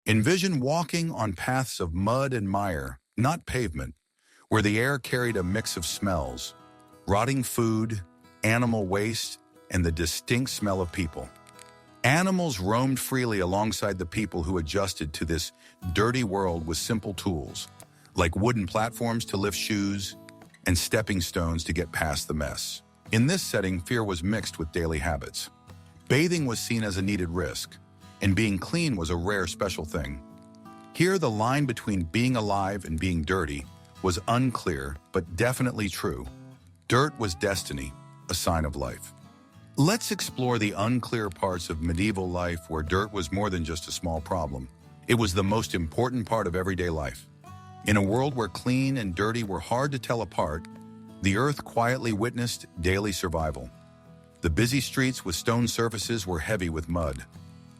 Envision walking on paths of mud and mire, not pavement, where the air carried a mix of smells, rotting food, animal waste, and the distinct smell of people. Animals roamed freely alongside the people who adjusted to this dirty world with simple tools, like wooden platforms to lift shoes and stepping stones to get past the mess. In this setting, fear was mixed with daily habits. Bathing was seen as a needed risk, and being clean was a rare special thing. Here, the line between being alive and being dirty was unclear, but definitely true. Dirt was destiny, a sign of life. Let's explore the unclear parts of medieval life where dirt was more than just a small problem. It was the most important part of everyday life. In a world where clean and dirty were hard to tell apart, the earth quietly witnessed daily survival. The busy streets with stone surfaces were heavy with mud,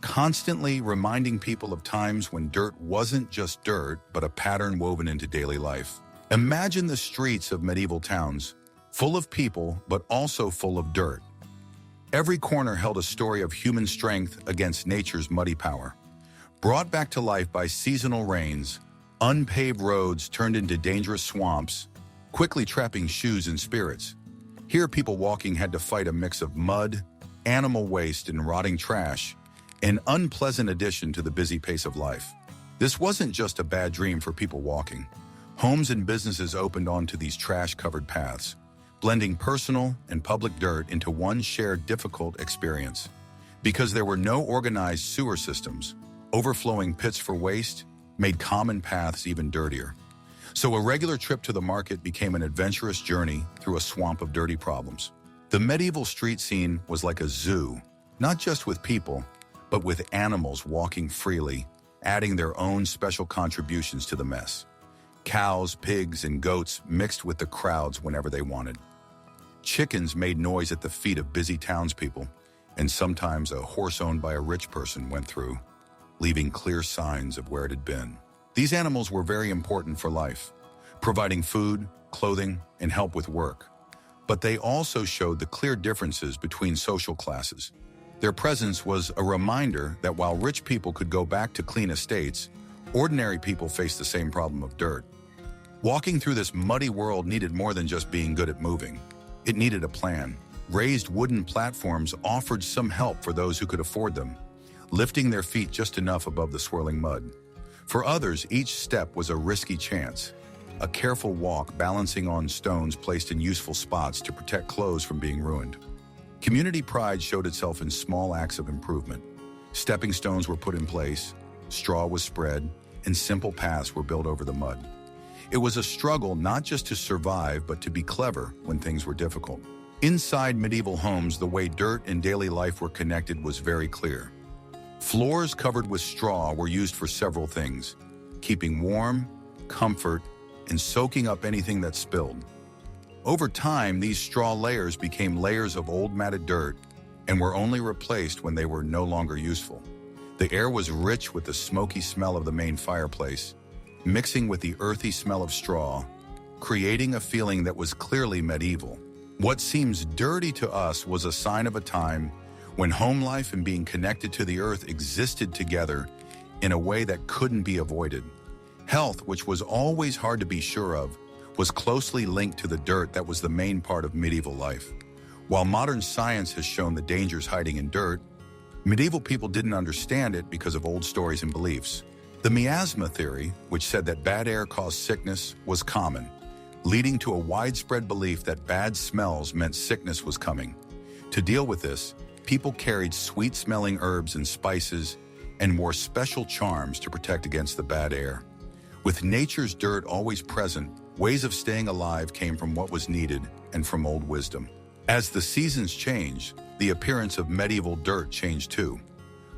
constantly reminding people of times when dirt wasn't just dirt, but a pattern woven into daily life. Imagine the streets of medieval towns, full of people, but also full of dirt. Every corner held a story of human strength against nature's muddy power. Brought back to life by seasonal rains, unpaved roads turned into dangerous swamps, quickly trapping shoes and spirits. Here, people walking had to fight a mix of mud, animal waste, and rotting trash, an unpleasant addition to the busy pace of life. This wasn't just a bad dream for people walking. Homes and businesses opened onto these trash-covered paths, blending personal and public dirt into one shared difficult experience. Because there were no organized sewer systems, overflowing pits for waste made common paths even dirtier. So a regular trip to the market became an adventurous journey through a swamp of dirty problems. The medieval street scene was like a zoo, not just with people, but with animals walking freely, adding their own special contributions to the mess. Cows, pigs, and goats mixed with the crowds whenever they wanted. Chickens made noise at the feet of busy townspeople, and sometimes a horse owned by a rich person went through, leaving clear signs of where it had been. These animals were very important for life, providing food, clothing, and help with work. But they also showed the clear differences between social classes. Their presence was a reminder that while rich people could go back to clean estates, ordinary people faced the same problem of dirt. Walking through this muddy world needed more than just being good at moving. It needed a plan. Raised wooden platforms offered some help for those who could afford them, lifting their feet just enough above the swirling mud. For others, each step was a risky chance, a careful walk balancing on stones placed in useful spots to protect clothes from being ruined. Community pride showed itself in small acts of improvement. Stepping stones were put in place, straw was spread, and simple paths were built over the mud. It was a struggle not just to survive, but to be clever when things were difficult. Inside medieval homes, the way dirt and daily life were connected was very clear. Floors covered with straw were used for several things: keeping warm, comfort, and soaking up anything that spilled. Over time, these straw layers became layers of old matted dirt and were only replaced when they were no longer useful. The air was rich with the smoky smell of the main fireplace, mixing with the earthy smell of straw, creating a feeling that was clearly medieval. What seems dirty to us was a sign of a time when home life and being connected to the earth existed together in a way that couldn't be avoided. Health, which was always hard to be sure of, was closely linked to the dirt that was the main part of medieval life. While modern science has shown the dangers hiding in dirt, medieval people didn't understand it because of old stories and beliefs. The miasma theory, which said that bad air caused sickness, was common, leading to a widespread belief that bad smells meant sickness was coming. To deal with this, people carried sweet-smelling herbs and spices and wore special charms to protect against the bad air. With nature's dirt always present, ways of staying alive came from what was needed and from old wisdom. As the seasons changed, the appearance of medieval dirt changed too.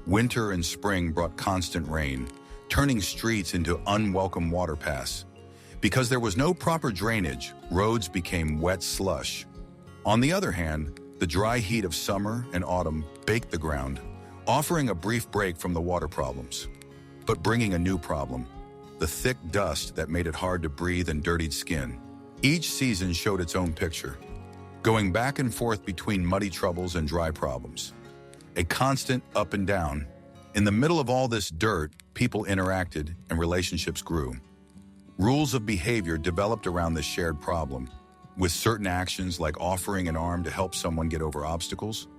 Winter and spring brought constant rain, turning streets into unwelcome water paths. Because there was no proper drainage, roads became wet slush. On the other hand, the dry heat of summer and autumn baked the ground, offering a brief break from the water problems, but bringing a new problem: the thick dust that made it hard to breathe and dirtied skin. Each season showed its own picture, going back and forth between muddy troubles and dry problems. A constant up and down, In the middle of all this dirt, people interacted and relationships grew. Rules of behavior developed around this shared problem, with certain actions like offering an arm to help someone get over obstacles,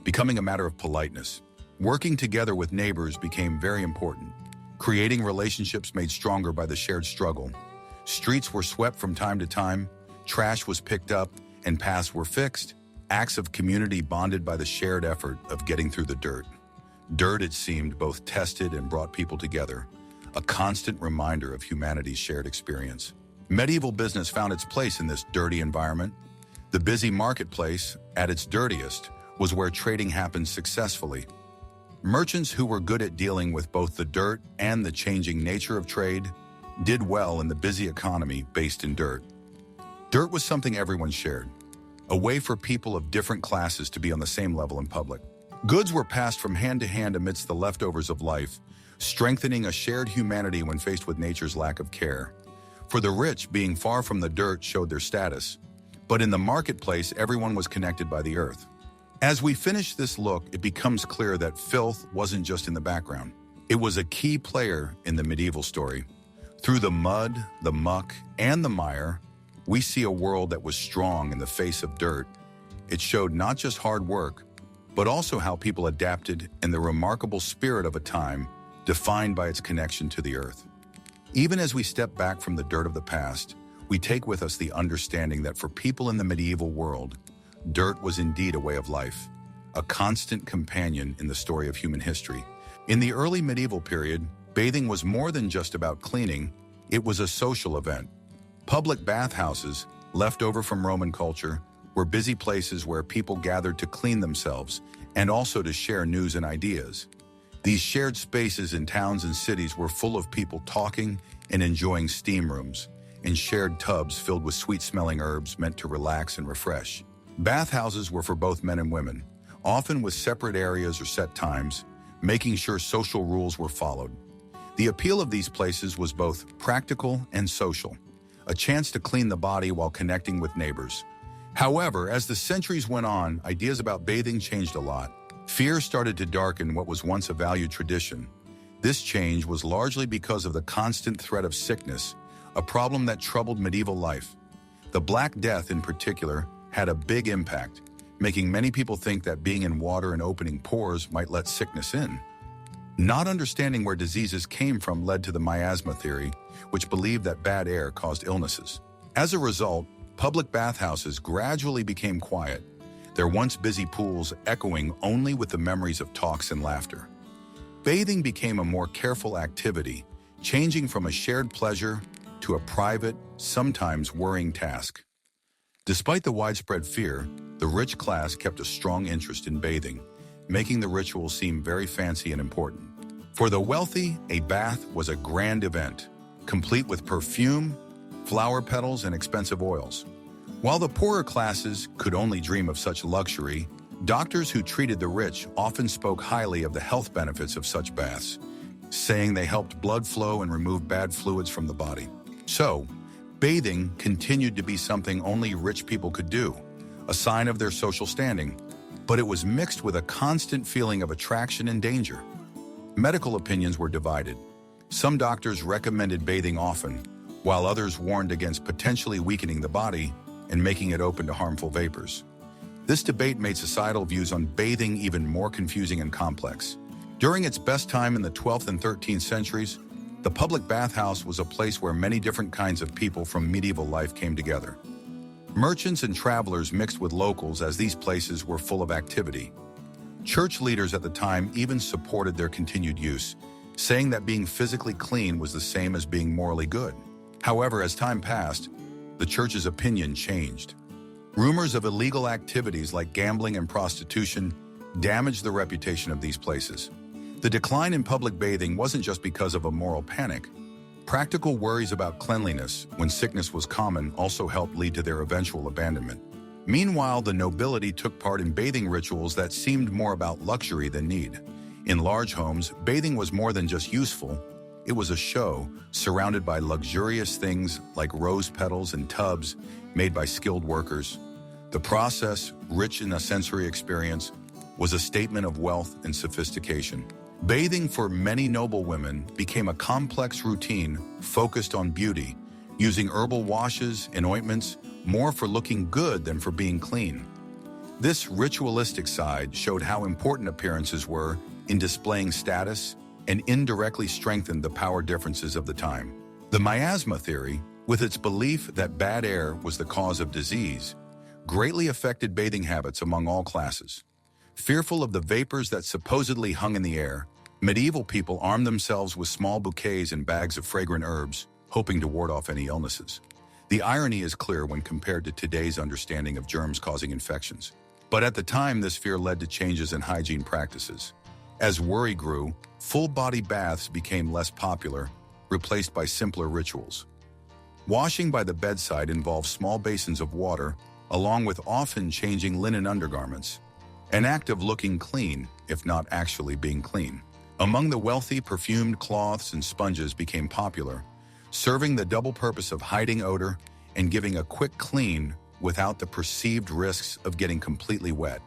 becoming a matter of politeness. Working together with neighbors became very important. Creating relationships made stronger by the shared struggle. Streets were swept from time to time, trash was picked up, and paths were fixed. Acts of community bonded by the shared effort of getting through the dirt. Dirt, it seemed, both tested and brought people together, a constant reminder of humanity's shared experience. Medieval business found its place in this dirty environment. The busy marketplace, at its dirtiest, was where trading happened successfully. Merchants who were good at dealing with both the dirt and the changing nature of trade did well in the busy economy based in dirt. Dirt was something everyone shared, a way for people of different classes to be on the same level in public. Goods were passed from hand to hand amidst the leftovers of life, strengthening a shared humanity when faced with nature's lack of care. For the rich, being far from the dirt showed their status, but in the marketplace, everyone was connected by the earth. As we finish this look, it becomes clear that filth wasn't just in the background. It was a key player in the medieval story. Through the mud, the muck, and the mire, we see a world that was strong in the face of dirt. It showed not just hard work, but also how people adapted and the remarkable spirit of a time defined by its connection to the earth. Even as we step back from the dirt of the past, we take with us the understanding that for people in the medieval world, dirt was indeed a way of life, a constant companion in the story of human history. In the early medieval period, bathing was more than just about cleaning, it was a social event. Public bathhouses, left over from Roman culture, were busy places where people gathered to clean themselves and also to share news and ideas. These shared spaces in towns and cities were full of people talking and enjoying steam rooms, and shared tubs filled with sweet-smelling herbs meant to relax and refresh. Bathhouses were for both men and women, often with separate areas or set times, making sure social rules were followed. The appeal of these places was both practical and social, a chance to clean the body while connecting with neighbors. However, as the centuries went on, ideas about bathing changed a lot. Fear started to darken what was once a valued tradition. This change was largely because of the constant threat of sickness, a problem that troubled medieval life. The Black Death, in particular, had a big impact, making many people think that being in water and opening pores might let sickness in. Not understanding where diseases came from led to the miasma theory, which believed that bad air caused illnesses. As a result, public bathhouses gradually became quiet, their once busy pools echoing only with the memories of talks and laughter. Bathing became a more careful activity, changing from a shared pleasure to a private, sometimes worrying task. Despite the widespread fear, the rich class kept a strong interest in bathing, making the ritual seem very fancy and important. For the wealthy, a bath was a grand event, complete with perfume, flower petals, and expensive oils. While the poorer classes could only dream of such luxury, doctors who treated the rich often spoke highly of the health benefits of such baths, saying they helped blood flow and remove bad fluids from the body. So, bathing continued to be something only rich people could do, a sign of their social standing, but it was mixed with a constant feeling of attraction and danger. Medical opinions were divided. Some doctors recommended bathing often, while others warned against potentially weakening the body and making it open to harmful vapors. This debate made societal views on bathing even more confusing and complex. During its best time in the 12th and 13th centuries, the public bathhouse was a place where many different kinds of people from medieval life came together. Merchants and travelers mixed with locals as these places were full of activity. Church leaders at the time even supported their continued use, saying that being physically clean was the same as being morally good. However, as time passed, the church's opinion changed. Rumors of illegal activities like gambling and prostitution damaged the reputation of these places. The decline in public bathing wasn't just because of a moral panic. Practical worries about cleanliness when sickness was common also helped lead to their eventual abandonment. Meanwhile, the nobility took part in bathing rituals that seemed more about luxury than need. In large homes, bathing was more than just useful. It was a show, surrounded by luxurious things like rose petals and tubs made by skilled workers. The process, rich in a sensory experience, was a statement of wealth and sophistication. Bathing for many noble women became a complex routine focused on beauty, using herbal washes and ointments more for looking good than for being clean. This ritualistic side showed how important appearances were in displaying status and indirectly strengthened the power differences of the time. The miasma theory, with its belief that bad air was the cause of disease, greatly affected bathing habits among all classes. Fearful of the vapors that supposedly hung in the air, medieval people armed themselves with small bouquets and bags of fragrant herbs, hoping to ward off any illnesses. The irony is clear when compared to today's understanding of germs causing infections. But at the time, this fear led to changes in hygiene practices. As worry grew, full-body baths became less popular, replaced by simpler rituals. Washing by the bedside involved small basins of water, along with often changing linen undergarments, an act of looking clean, if not actually being clean. Among the wealthy, perfumed cloths and sponges became popular, serving the double purpose of hiding odor and giving a quick clean without the perceived risks of getting completely wet.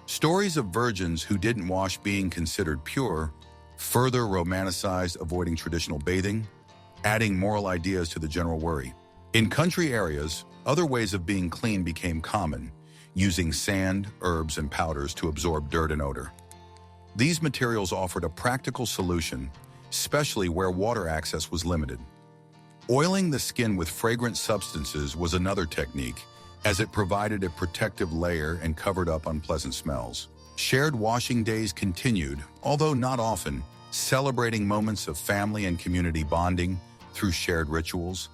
Stories of virgins who didn't wash being considered pure further romanticized avoiding traditional bathing, adding moral ideas to the general worry. In country areas, other ways of being clean became common, using sand, herbs, and powders to absorb dirt and odor. These materials offered a practical solution, especially where water access was limited. Oiling the skin with fragrant substances was another technique, as it provided a protective layer and covered up unpleasant smells. Shared washing days continued, although not often, celebrating moments of family and community bonding through shared rituals.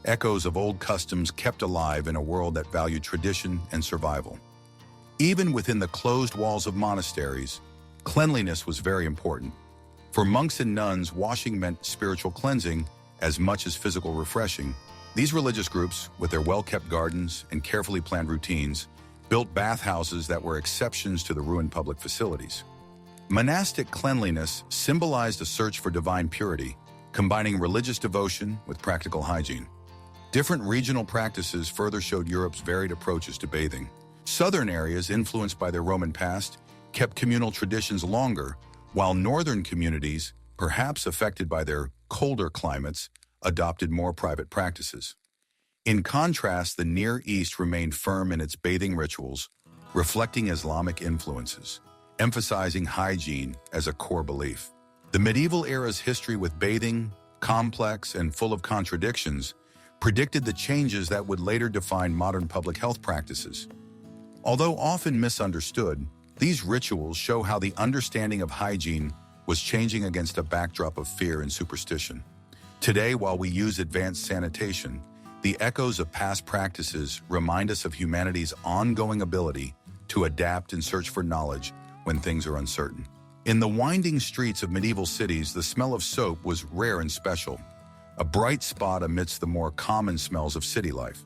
Echoes of old customs kept alive in a world that valued tradition and survival. Even within the closed walls of monasteries, cleanliness was very important. For monks and nuns, washing meant spiritual cleansing as much as physical refreshing. These religious groups, with their well-kept gardens and carefully planned routines, built bathhouses that were exceptions to the ruined public facilities. Monastic cleanliness symbolized a search for divine purity, combining religious devotion with practical hygiene. Different regional practices further showed Europe's varied approaches to bathing. Southern areas, influenced by their Roman past, kept communal traditions longer, while northern communities, perhaps affected by their colder climates, adopted more private practices. In contrast, the Near East remained firm in its bathing rituals, reflecting Islamic influences, emphasizing hygiene as a core belief. The medieval era's history with bathing, complex and full of contradictions, predicted the changes that would later define modern public health practices. Although often misunderstood, these rituals show how the understanding of hygiene was changing against a backdrop of fear and superstition. Today, while we use advanced sanitation, the echoes of past practices remind us of humanity's ongoing ability to adapt and search for knowledge when things are uncertain. In the winding streets of medieval cities, the smell of soap was rare and special, a bright spot amidst the more common smells of city life.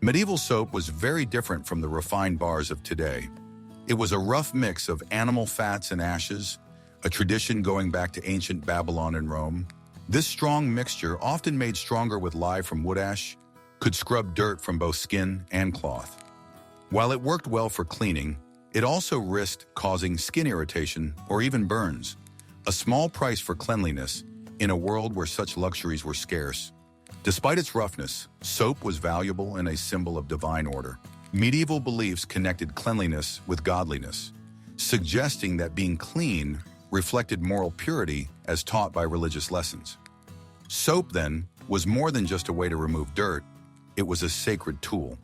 Medieval soap was very different from the refined bars of today. It was a rough mix of animal fats and ashes, a tradition going back to ancient Babylon and Rome. This strong mixture, often made stronger with lye from wood ash, could scrub dirt from both skin and cloth. While it worked well for cleaning, it also risked causing skin irritation or even burns, a small price for cleanliness in a world where such luxuries were scarce. Despite its roughness, soap was valuable and a symbol of divine order. Medieval beliefs connected cleanliness with godliness, suggesting that being clean reflected moral purity as taught by religious lessons. Soap, then, was more than just a way to remove dirt. It was a sacred tool.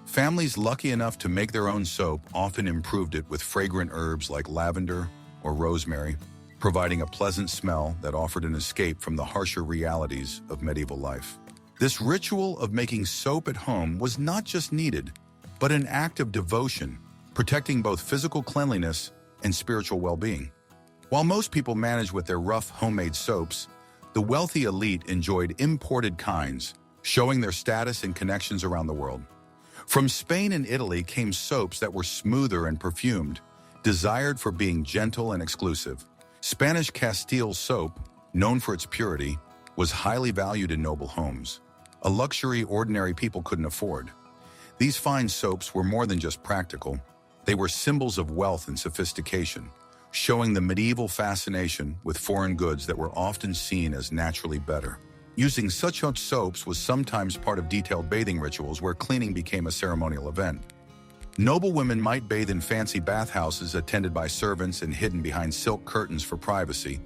Families lucky enough to make their own soap often improved it with fragrant herbs like lavender or rosemary, providing a pleasant smell that offered an escape from the harsher realities of medieval life. This ritual of making soap at home was not just needed, but an act of devotion, protecting both physical cleanliness and spiritual well-being. While most people managed with their rough homemade soaps, the wealthy elite enjoyed imported kinds, showing their status and connections around the world. From Spain and Italy came soaps that were smoother and perfumed, desired for being gentle and exclusive. Spanish Castile soap, known for its purity, was highly valued in noble homes, a luxury ordinary people couldn't afford. These fine soaps were more than just practical. They were symbols of wealth and sophistication, showing the medieval fascination with foreign goods that were often seen as naturally better. Using such soaps was sometimes part of detailed bathing rituals where cleaning became a ceremonial event. Noble women might bathe in fancy bathhouses attended by servants and hidden behind silk curtains for privacy,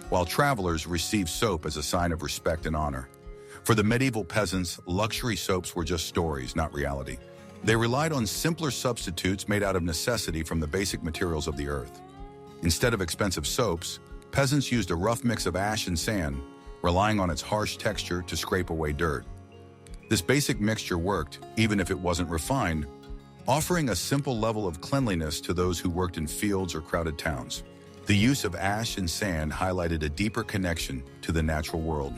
while travelers received soap as a sign of respect and honor. For the medieval peasants, luxury soaps were just stories, not reality. They relied on simpler substitutes made out of necessity from the basic materials of the earth. Instead of expensive soaps, peasants used a rough mix of ash and sand, relying on its harsh texture to scrape away dirt. This basic mixture worked, even if it wasn't refined, offering a simple level of cleanliness to those who worked in fields or crowded towns. The use of ash and sand highlighted a deeper connection to the natural world,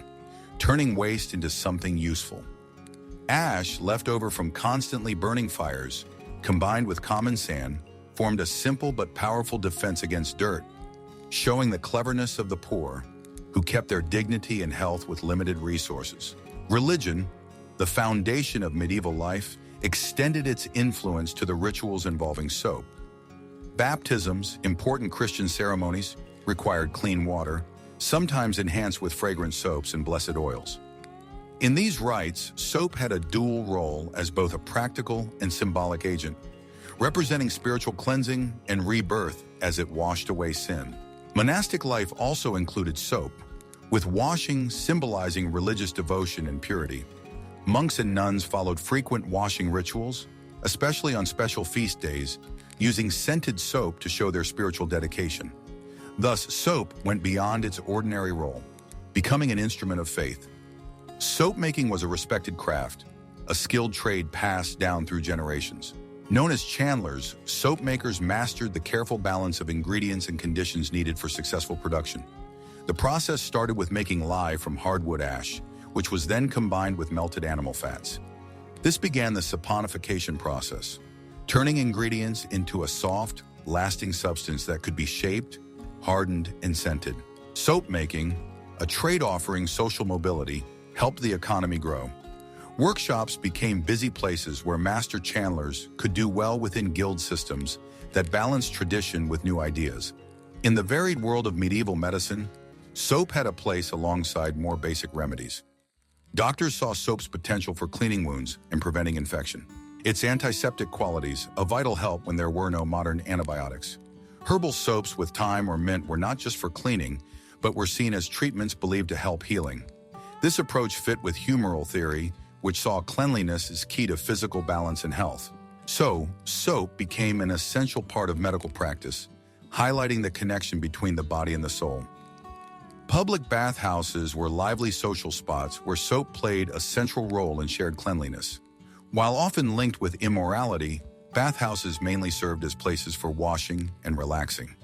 turning waste into something useful. Ash, left over from constantly burning fires, combined with common sand, formed a simple but powerful defense against dirt, showing the cleverness of the poor, who kept their dignity and health with limited resources. Religion, the foundation of medieval life, extended its influence to the rituals involving soap. Baptisms, important Christian ceremonies, required clean water, sometimes enhanced with fragrant soaps and blessed oils. In these rites, soap had a dual role as both a practical and symbolic agent, representing spiritual cleansing and rebirth as it washed away sin. Monastic life also included soap, with washing symbolizing religious devotion and purity. Monks and nuns followed frequent washing rituals, especially on special feast days, using scented soap to show their spiritual dedication. Thus, soap went beyond its ordinary role, becoming an instrument of faith. Soap making was a respected craft, a skilled trade passed down through generations. Known as chandlers, soap makers mastered the careful balance of ingredients and conditions needed for successful production. The process started with making lye from hardwood ash, which was then combined with melted animal fats. This began the saponification process, turning ingredients into a soft, lasting substance that could be shaped, hardened, and scented. Soap making, a trade offering social mobility, helped the economy grow. Workshops became busy places where master chandlers could do well within guild systems that balanced tradition with new ideas. In the varied world of medieval medicine, soap had a place alongside more basic remedies. Doctors saw soap's potential for cleaning wounds and preventing infection. Its antiseptic qualities, a vital help when there were no modern antibiotics. Herbal soaps with thyme or mint were not just for cleaning, but were seen as treatments believed to help healing. This approach fit with humoral theory, which saw cleanliness as key to physical balance and health. So, soap became an essential part of medical practice, highlighting the connection between the body and the soul. Public bathhouses were lively social spots where soap played a central role in shared cleanliness. While often linked with immorality, bathhouses mainly served as places for washing and relaxing.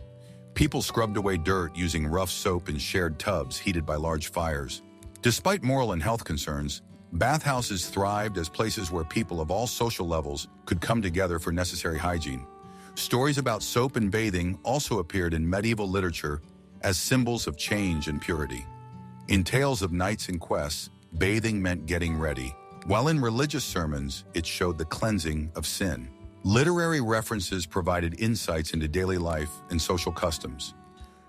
People scrubbed away dirt using rough soap in shared tubs heated by large fires. Despite moral and health concerns, bathhouses thrived as places where people of all social levels could come together for necessary hygiene. Stories about soap and bathing also appeared in medieval literature as symbols of change and purity. In tales of knights and quests, bathing meant getting ready, while in religious sermons, it showed the cleansing of sin. Literary references provided insights into daily life and social customs,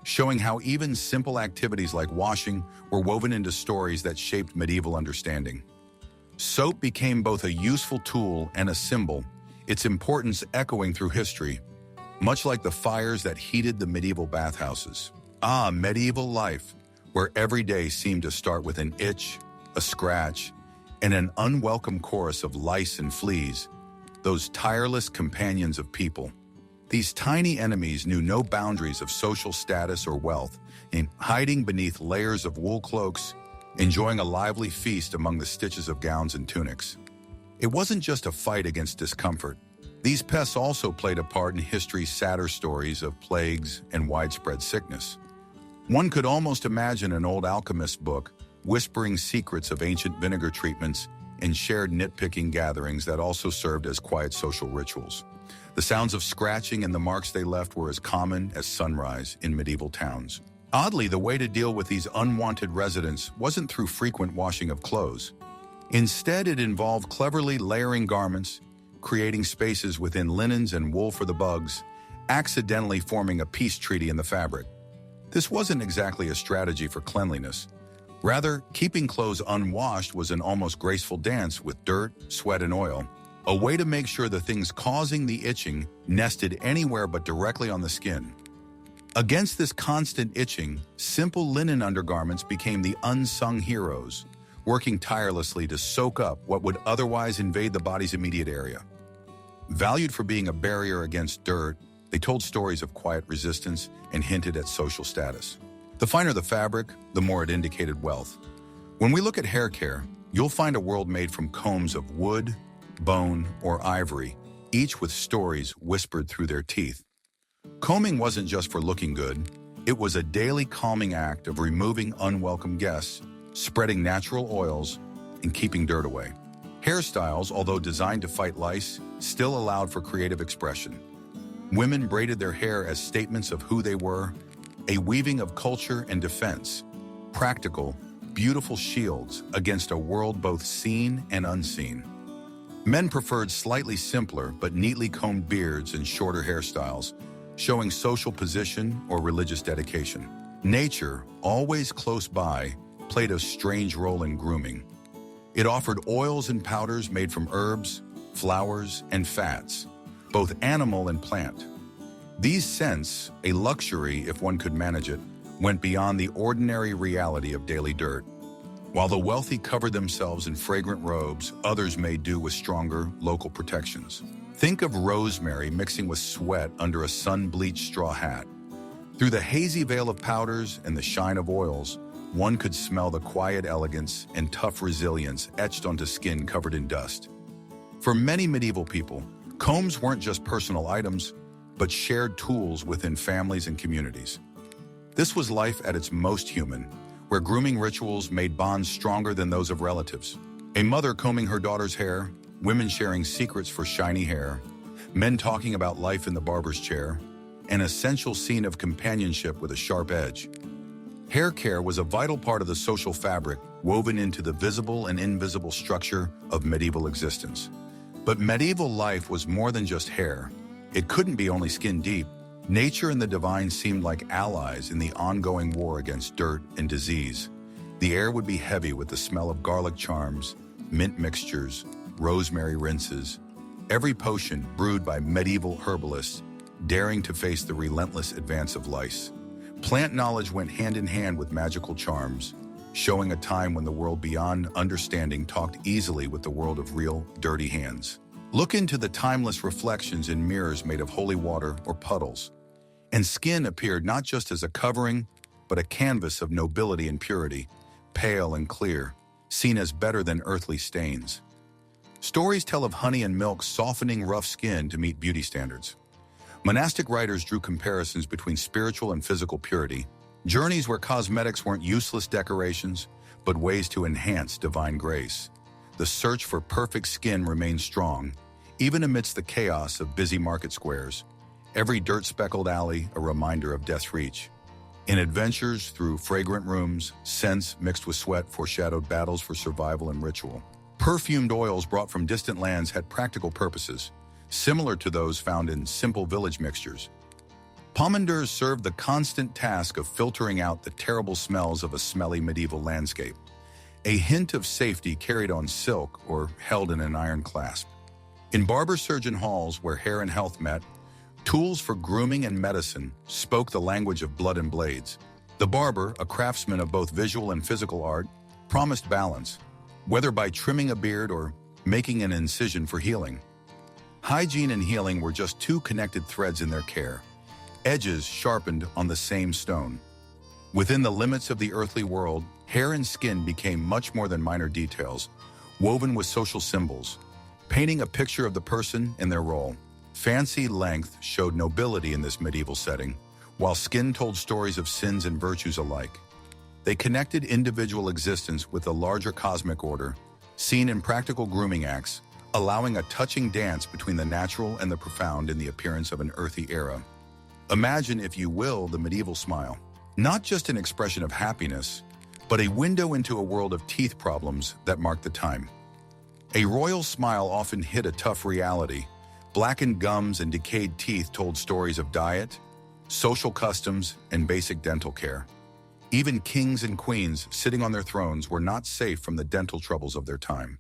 showing how even simple activities like washing were woven into stories that shaped medieval understanding. Soap became both a useful tool and a symbol, its importance echoing through history, much like the fires that heated the medieval bathhouses. Medieval life, where every day seemed to start with an itch, a scratch, and an unwelcome chorus of lice and fleas, those tireless companions of people. These tiny enemies knew no boundaries of social status or wealth, and hiding beneath layers of wool cloaks, enjoying a lively feast among the stitches of gowns and tunics. It wasn't just a fight against discomfort. These pests also played a part in history's sadder stories of plagues and widespread sickness. One could almost imagine an old alchemist book whispering secrets of ancient vinegar treatments and shared nitpicking gatherings that also served as quiet social rituals. The sounds of scratching and the marks they left were as common as sunrise in medieval towns. Oddly, the way to deal with these unwanted residents wasn't through frequent washing of clothes. Instead, it involved cleverly layering garments, creating spaces within linens and wool for the bugs, accidentally forming a peace treaty in the fabric. This wasn't exactly a strategy for cleanliness. Rather, keeping clothes unwashed was an almost graceful dance with dirt, sweat, and oil, a way to make sure the things causing the itching nested anywhere but directly on the skin. Against this constant itching, simple linen undergarments became the unsung heroes, working tirelessly to soak up what would otherwise invade the body's immediate area. Valued for being a barrier against dirt, they told stories of quiet resistance and hinted at social status. The finer the fabric, the more it indicated wealth. When we look at hair care, you'll find a world made from combs of wood, bone, or ivory, each with stories whispered through their teeth. Combing wasn't just for looking good, it was a daily calming act of removing unwelcome guests, spreading natural oils, and keeping dirt away. Hairstyles, although designed to fight lice, still allowed for creative expression. Women braided their hair as statements of who they were, a weaving of culture and defense, practical, beautiful shields against a world both seen and unseen. Men preferred slightly simpler but neatly combed beards and shorter hairstyles, showing social position or religious dedication. Nature, always close by, played a strange role in grooming. It offered oils and powders made from herbs, flowers, and fats, both animal and plant. These scents, a luxury if one could manage it, went beyond the ordinary reality of daily dirt. While the wealthy covered themselves in fragrant robes, others made do with stronger, local protections. Think of rosemary mixing with sweat under a sun-bleached straw hat. Through the hazy veil of powders and the shine of oils, one could smell the quiet elegance and tough resilience etched onto skin covered in dust. For many medieval people, combs weren't just personal items, but shared tools within families and communities. This was life at its most human, where grooming rituals made bonds stronger than those of relatives. A mother combing her daughter's hair, women sharing secrets for shiny hair, men talking about life in the barber's chair, an essential scene of companionship with a sharp edge. Hair care was a vital part of the social fabric woven into the visible and invisible structure of medieval existence. But medieval life was more than just hair. It couldn't be only skin deep. Nature and the divine seemed like allies in the ongoing war against dirt and disease. The air would be heavy with the smell of garlic charms, mint mixtures, rosemary rinses, every potion brewed by medieval herbalists, daring to face the relentless advance of lice. Plant knowledge went hand in hand with magical charms, showing a time when the world beyond understanding talked easily with the world of real, dirty hands. Look into the timeless reflections in mirrors made of holy water or puddles, and skin appeared not just as a covering, but a canvas of nobility and purity, pale and clear, seen as better than earthly stains. Stories tell of honey and milk softening rough skin to meet beauty standards. Monastic writers drew comparisons between spiritual and physical purity, journeys where cosmetics weren't useless decorations, but ways to enhance divine grace. The search for perfect skin remained strong, even amidst the chaos of busy market squares, every dirt-speckled alley a reminder of death's reach. In adventures through fragrant rooms, scents mixed with sweat foreshadowed battles for survival and ritual. Perfumed oils brought from distant lands had practical purposes, similar to those found in simple village mixtures. Pomanders served the constant task of filtering out the terrible smells of a smelly medieval landscape. A hint of safety carried on silk or held in an iron clasp. In barber-surgeon halls where hair and health met, tools for grooming and medicine spoke the language of blood and blades. The barber, a craftsman of both visual and physical art, promised balance, whether by trimming a beard or making an incision for healing. Hygiene and healing were just two connected threads in their care, edges sharpened on the same stone. Within the limits of the earthly world, hair and skin became much more than minor details, woven with social symbols, painting a picture of the person and their role. Fancy length showed nobility in this medieval setting, while skin told stories of sins and virtues alike. They connected individual existence with the larger cosmic order, seen in practical grooming acts, allowing a touching dance between the natural and the profound in the appearance of an earthy era. Imagine, if you will, the medieval smile. Not just an expression of happiness, but a window into a world of teeth problems that marked the time. A royal smile often hid a tough reality, Blackened gums and decayed teeth told stories of diet, social customs, and basic dental care. Even kings and queens sitting on their thrones were not safe from the dental troubles of their time.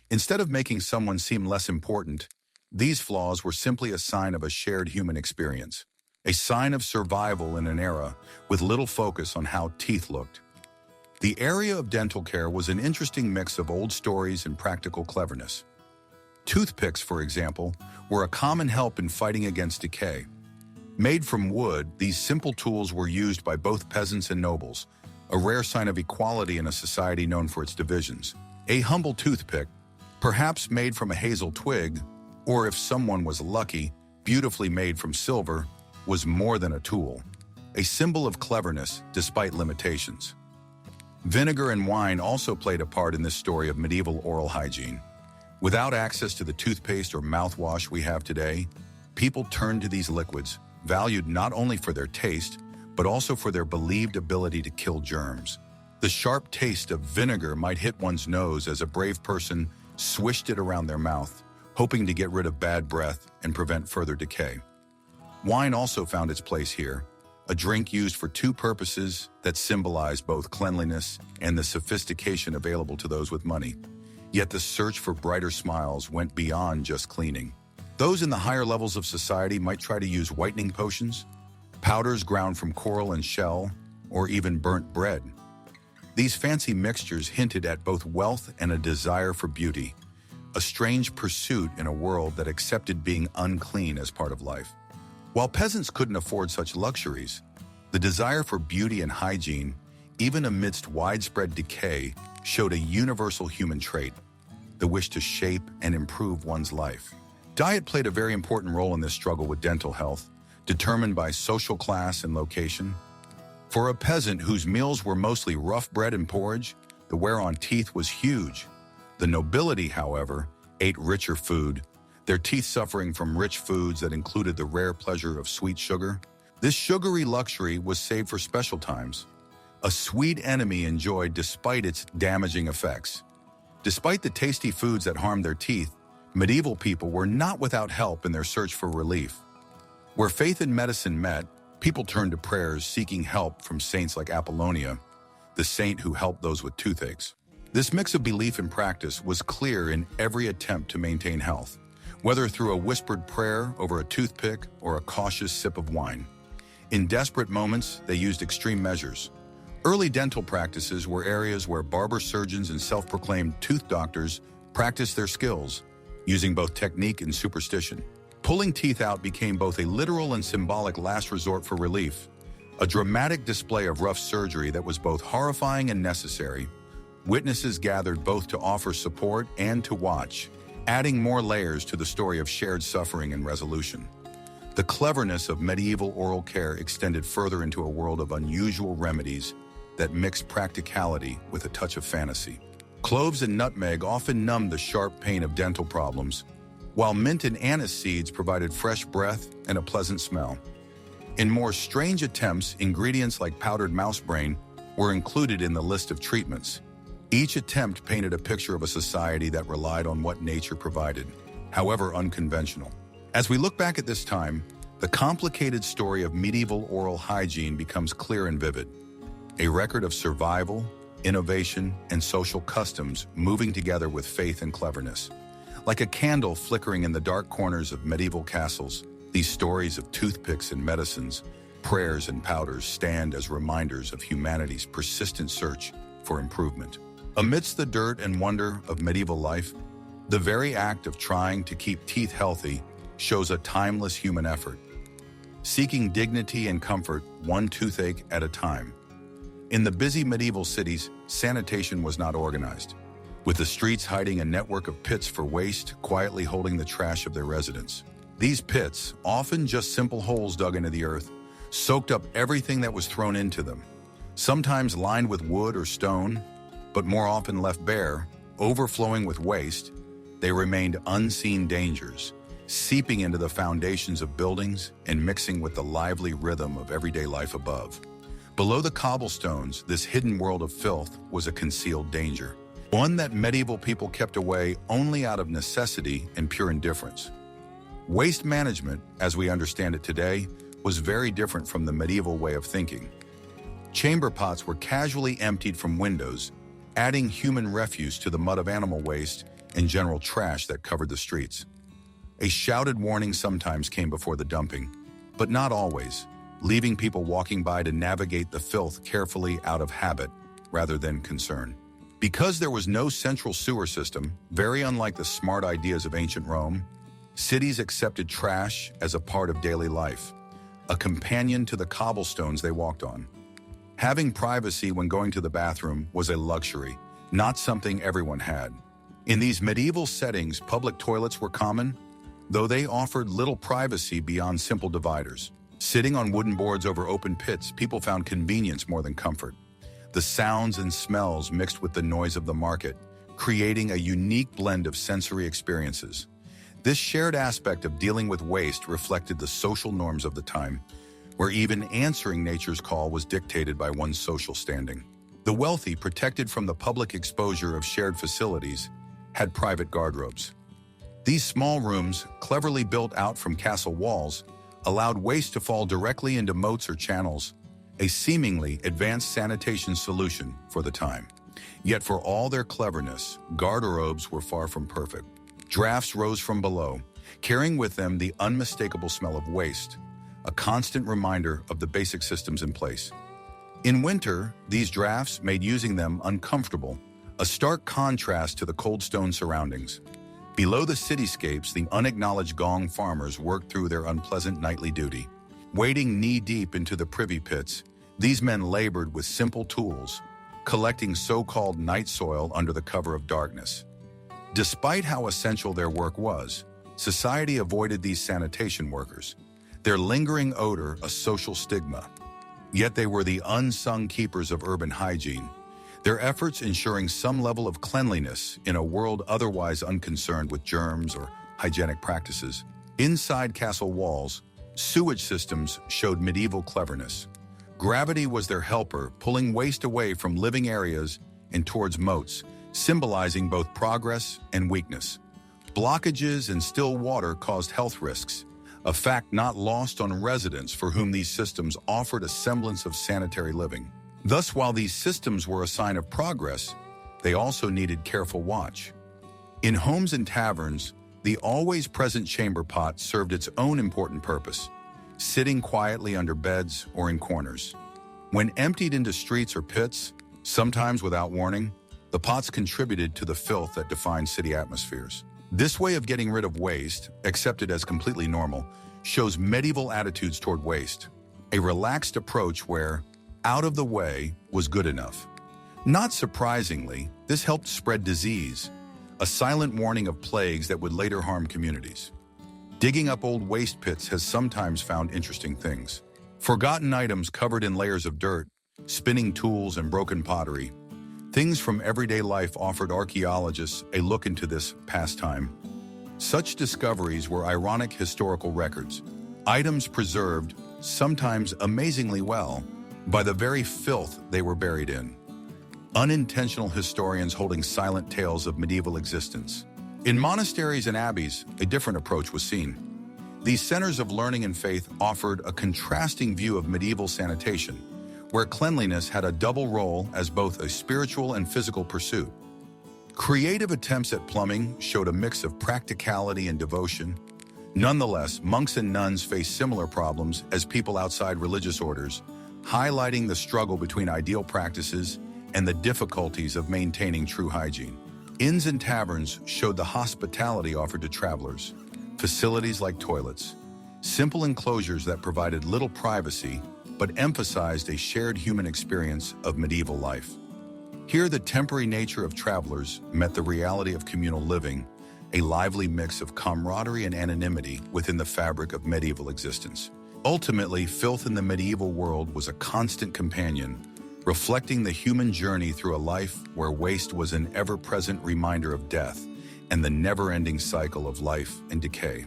Instead of making someone seem less important, these flaws were simply a sign of a shared human experience, a sign of survival in an era with little focus on how teeth looked. The area of dental care was an interesting mix of old stories and practical cleverness. Toothpicks, for example, were a common help in fighting against decay. Made from wood, these simple tools were used by both peasants and nobles, a rare sign of equality in a society known for its divisions. A humble toothpick, perhaps made from a hazel twig, or if someone was lucky, beautifully made from silver, was more than a tool, a symbol of cleverness despite limitations. Vinegar and wine also played a part in this story of medieval oral hygiene. Without access to the toothpaste or mouthwash we have today, people turned to these liquids, valued not only for their taste, but also for their believed ability to kill germs. The sharp taste of vinegar might hit one's nose as a brave person swished it around their mouth, hoping to get rid of bad breath and prevent further decay. Wine also found its place here, a drink used for two purposes that symbolized both cleanliness and the sophistication available to those with money. Yet the search for brighter smiles went beyond just cleaning. Those in the higher levels of society might try to use whitening potions, powders ground from coral and shell, or even burnt bread. These fancy mixtures hinted at both wealth and a desire for beauty, a strange pursuit in a world that accepted being unclean as part of life. While peasants couldn't afford such luxuries, the desire for beauty and hygiene, even amidst widespread decay, showed a universal human trait, the wish to shape and improve one's life. Diet played a very important role in this struggle with dental health, determined by social class and location. For a peasant whose meals were mostly rough bread and porridge, the wear on teeth was huge. The nobility, however, ate richer food, their teeth suffering from rich foods that included the rare pleasure of sweet sugar. This sugary luxury was saved for special times, a sweet enemy enjoyed despite its damaging effects. Despite the tasty foods that harmed their teeth, medieval people were not without help in their search for relief. Where faith and medicine met, people turned to prayers seeking help from saints like Apollonia, the saint who helped those with toothaches. This mix of belief and practice was clear in every attempt to maintain health, whether through a whispered prayer over a toothpick or a cautious sip of wine. In desperate moments, they used extreme measures. Early dental practices were areas where barber surgeons and self-proclaimed tooth doctors practiced their skills, using both technique and superstition. Pulling teeth out became both a literal and symbolic last resort for relief, a dramatic display of rough surgery that was both horrifying and necessary. Witnesses gathered both to offer support and to watch, adding more layers to the story of shared suffering and resolution. The cleverness of medieval oral care extended further into a world of unusual remedies that mixed practicality with a touch of fantasy. Cloves and nutmeg often numbed the sharp pain of dental problems, while mint and anise seeds provided fresh breath and a pleasant smell. In more strange attempts, ingredients like powdered mouse brain were included in the list of treatments. Each attempt painted a picture of a society that relied on what nature provided, however unconventional. As we look back at this time, the complicated story of medieval oral hygiene becomes clear and vivid. A record of survival, innovation, and social customs moving together with faith and cleverness. Like a candle flickering in the dark corners of medieval castles, these stories of toothpicks and medicines, prayers and powders stand as reminders of humanity's persistent search for improvement. Amidst the dirt and wonder of medieval life, the very act of trying to keep teeth healthy shows a timeless human effort, seeking dignity and comfort one toothache at a time. In the busy medieval cities, sanitation was not organized, with the streets hiding a network of pits for waste quietly holding the trash of their residents. These pits, often just simple holes dug into the earth, soaked up everything that was thrown into them, sometimes lined with wood or stone, but more often left bare, overflowing with waste. They remained unseen dangers, seeping into the foundations of buildings and mixing with the lively rhythm of everyday life above. Below the cobblestones, this hidden world of filth was a concealed danger, one that medieval people kept away only out of necessity and pure indifference. Waste management, as we understand it today, was very different from the medieval way of thinking. Chamber pots were casually emptied from windows, adding human refuse to the mud of animal waste and general trash that covered the streets. A shouted warning sometimes came before the dumping, but not always, leaving people walking by to navigate the filth carefully out of habit rather than concern. Because there was no central sewer system, very unlike the smart ideas of ancient Rome, cities accepted trash as a part of daily life, a companion to the cobblestones they walked on. Having privacy when going to the bathroom was a luxury, not something everyone had. In these medieval settings, public toilets were common, though they offered little privacy beyond simple dividers. Sitting on wooden boards over open pits, people found convenience more than comfort. The sounds and smells mixed with the noise of the market, creating a unique blend of sensory experiences. This shared aspect of dealing with waste reflected the social norms of the time, where even answering nature's call was dictated by one's social standing. The wealthy, protected from the public exposure of shared facilities, had private guardrobes. These small rooms, cleverly built out from castle walls, allowed waste to fall directly into moats or channels, a seemingly advanced sanitation solution for the time. Yet for all their cleverness, guardraobes were far from perfect. Drafts rose from below, carrying with them the unmistakable smell of waste, a constant reminder of the basic systems in place. In winter, these drafts made using them uncomfortable, a stark contrast to the cold stone surroundings. Below the cityscapes, the unacknowledged gong farmers worked through their unpleasant nightly duty. Wading knee-deep into the privy pits, these men labored with simple tools, collecting so-called night soil under the cover of darkness. Despite how essential their work was, society avoided these sanitation workers, their lingering odor a social stigma. Yet they were the unsung keepers of urban hygiene, their efforts ensuring some level of cleanliness in a world otherwise unconcerned with germs or hygienic practices. Inside castle walls, sewage systems showed medieval cleverness. Gravity was their helper, pulling waste away from living areas and towards moats, symbolizing both progress and weakness. Blockages and still water caused health risks, a fact not lost on residents for whom these systems offered a semblance of sanitary living. Thus, while these systems were a sign of progress, they also needed careful watch. In homes and taverns, the always-present chamber pot served its own important purpose, sitting quietly under beds or in corners. When emptied into streets or pits, sometimes without warning, the pots contributed to the filth that defined city atmospheres. This way of getting rid of waste, accepted as completely normal, shows medieval attitudes toward waste, a relaxed approach where out of the way was good enough. Not surprisingly, this helped spread disease, a silent warning of plagues that would later harm communities. Digging up old waste pits has sometimes found interesting things. Forgotten items covered in layers of dirt, spinning tools and broken pottery. Things from everyday life offered archaeologists a look into this pastime. Such discoveries were ironic historical records, items preserved, sometimes amazingly well, by the very filth they were buried in. Unintentional historians holding silent tales of medieval existence. In monasteries and abbeys, a different approach was seen. These centers of learning and faith offered a contrasting view of medieval sanitation, where cleanliness had a double role as both a spiritual and physical pursuit. Creative attempts at plumbing showed a mix of practicality and devotion. Nonetheless, monks and nuns faced similar problems as people outside religious orders, highlighting the struggle between ideal practices and the difficulties of maintaining true hygiene. Inns and taverns showed the hospitality offered to travelers, facilities like toilets, simple enclosures that provided little privacy but emphasized a shared human experience of medieval life. Here, the temporary nature of travelers met the reality of communal living, a lively mix of camaraderie and anonymity within the fabric of medieval existence. Ultimately, filth in the medieval world was a constant companion, reflecting the human journey through a life where waste was an ever-present reminder of death and the never-ending cycle of life and decay.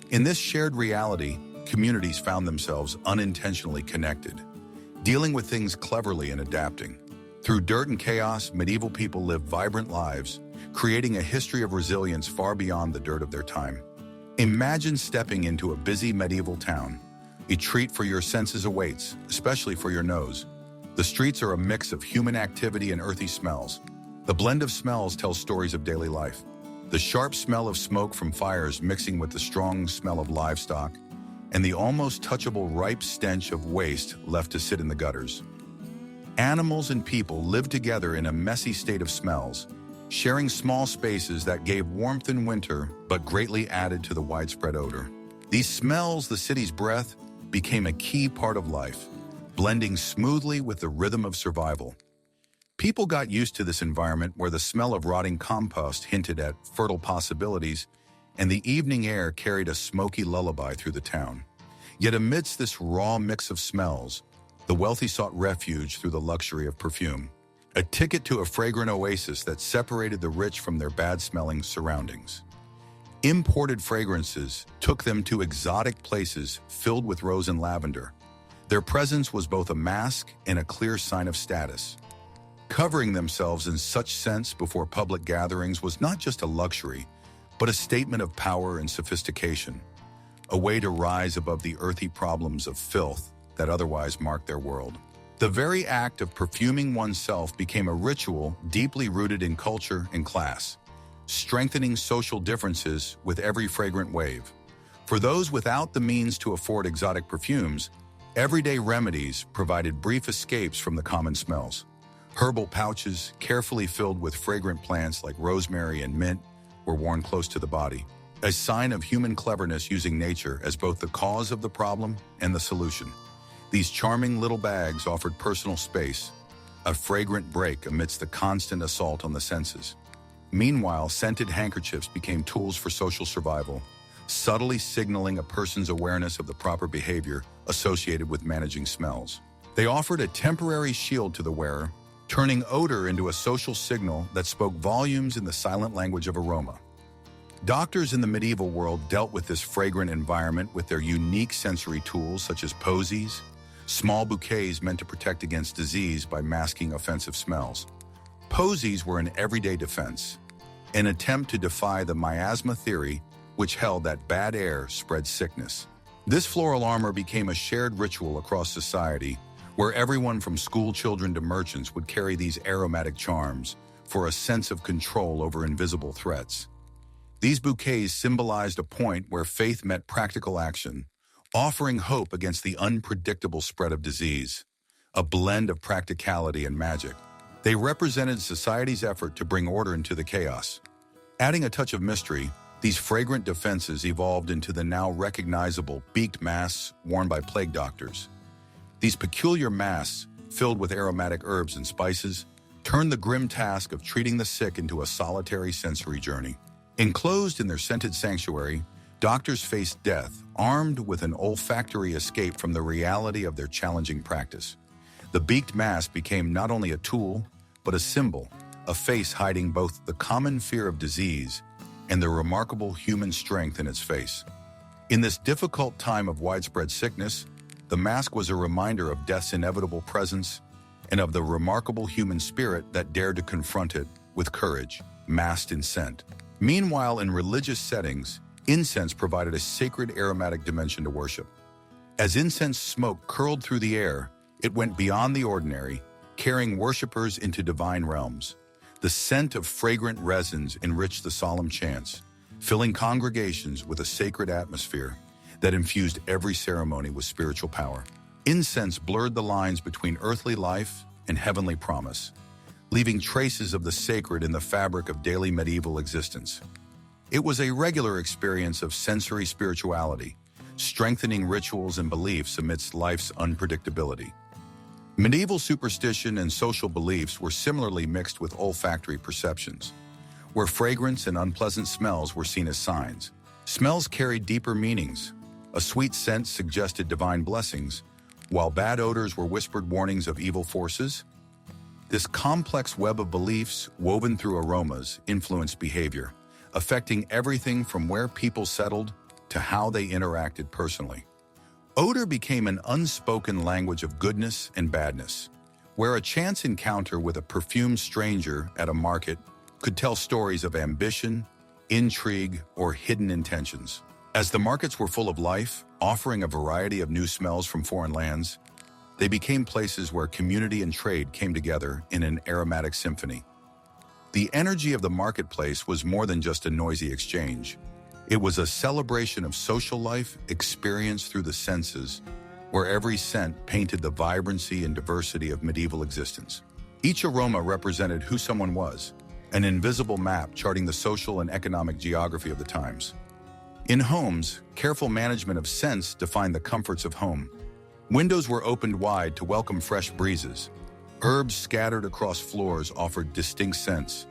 In this shared reality, communities found themselves unintentionally connected, dealing with things cleverly and adapting. Through dirt and chaos, medieval people lived vibrant lives, creating a history of resilience far beyond the dirt of their time. Imagine stepping into a busy medieval town. A treat for your senses awaits, especially for your nose. The streets are a mix of human activity and earthy smells. The blend of smells tells stories of daily life. The sharp smell of smoke from fires mixing with the strong smell of livestock, and the almost touchable ripe stench of waste left to sit in the gutters. Animals and people lived together in a messy state of smells, sharing small spaces that gave warmth in winter but greatly added to the widespread odor. These smells, the city's breath, became a key part of life, blending smoothly with the rhythm of survival. People got used to this environment where the smell of rotting compost hinted at fertile possibilities, and the evening air carried a smoky lullaby through the town. Yet amidst this raw mix of smells, the wealthy sought refuge through the luxury of perfume, a ticket to a fragrant oasis that separated the rich from their bad-smelling surroundings. Imported fragrances took them to exotic places filled with rose and lavender. Their presence was both a mask and a clear sign of status. Covering themselves in such scents before public gatherings was not just a luxury, but a statement of power and sophistication, a way to rise above the earthy problems of filth that otherwise marked their world. The very act of perfuming oneself became a ritual deeply rooted in culture and class, strengthening social differences with every fragrant wave. For those without the means to afford exotic perfumes, everyday remedies provided brief escapes from the common smells. Herbal pouches, carefully filled with fragrant plants like rosemary and mint, were worn close to the body, a sign of human cleverness using nature as both the cause of the problem and the solution. These charming little bags offered personal space, a fragrant break amidst the constant assault on the senses. Meanwhile, scented handkerchiefs became tools for social survival, subtly signaling a person's awareness of the proper behavior associated with managing smells. They offered a temporary shield to the wearer, turning odor into a social signal that spoke volumes in the silent language of aroma. Doctors in the medieval world dealt with this fragrant environment with their unique sensory tools such as posies, small bouquets meant to protect against disease by masking offensive smells. Posies were an everyday defense, an attempt to defy the miasma theory, which held that bad air spreads sickness. This floral armor became a shared ritual across society, where everyone from school children to merchants would carry these aromatic charms for a sense of control over invisible threats. These bouquets symbolized a point where faith met practical action, offering hope against the unpredictable spread of disease, a blend of practicality and magic. They represented society's effort to bring order into the chaos. Adding a touch of mystery, these fragrant defenses evolved into the now recognizable beaked masks worn by plague doctors. These peculiar masks, filled with aromatic herbs and spices, turned the grim task of treating the sick into a solitary sensory journey. Enclosed in their scented sanctuary, doctors faced death, armed with an olfactory escape from the reality of their challenging practice. The beaked mask became not only a tool, but a symbol, a face hiding both the common fear of disease and the remarkable human strength in its face. In this difficult time of widespread sickness, the mask was a reminder of death's inevitable presence and of the remarkable human spirit that dared to confront it with courage, masked in scent. Meanwhile, in religious settings, incense provided a sacred aromatic dimension to worship. As incense smoke curled through the air, it went beyond the ordinary, carrying worshippers into divine realms. The scent of fragrant resins enriched the solemn chants, filling congregations with a sacred atmosphere that infused every ceremony with spiritual power. Incense blurred the lines between earthly life and heavenly promise, leaving traces of the sacred in the fabric of daily medieval existence. It was a regular experience of sensory spirituality, strengthening rituals and beliefs amidst life's unpredictability. Medieval superstition and social beliefs were similarly mixed with olfactory perceptions, where fragrance and unpleasant smells were seen as signs. Smells carried deeper meanings. A sweet scent suggested divine blessings, while bad odors were whispered warnings of evil forces. This complex web of beliefs, woven through aromas, influenced behavior, affecting everything from where people settled to how they interacted personally. Odor became an unspoken language of goodness and badness, where a chance encounter with a perfumed stranger at a market could tell stories of ambition, intrigue, or hidden intentions. As the markets were full of life, offering a variety of new smells from foreign lands, they became places where community and trade came together in an aromatic symphony. The energy of the marketplace was more than just a noisy exchange. It was a celebration of social life experienced through the senses, where every scent painted the vibrancy and diversity of medieval existence. Each aroma represented who someone was, an invisible map charting the social and economic geography of the times. In homes, careful management of scents defined the comforts of home. Windows were opened wide to welcome fresh breezes. Herbs scattered across floors offered distinct scents,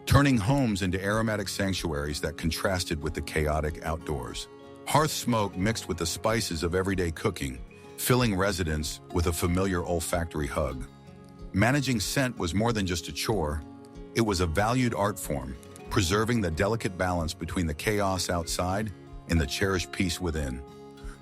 turning homes into aromatic sanctuaries that contrasted with the chaotic outdoors. Hearth smoke mixed with the spices of everyday cooking, filling residents with a familiar olfactory hug. Managing scent was more than just a chore. It was a valued art form, preserving the delicate balance between the chaos outside and the cherished peace within.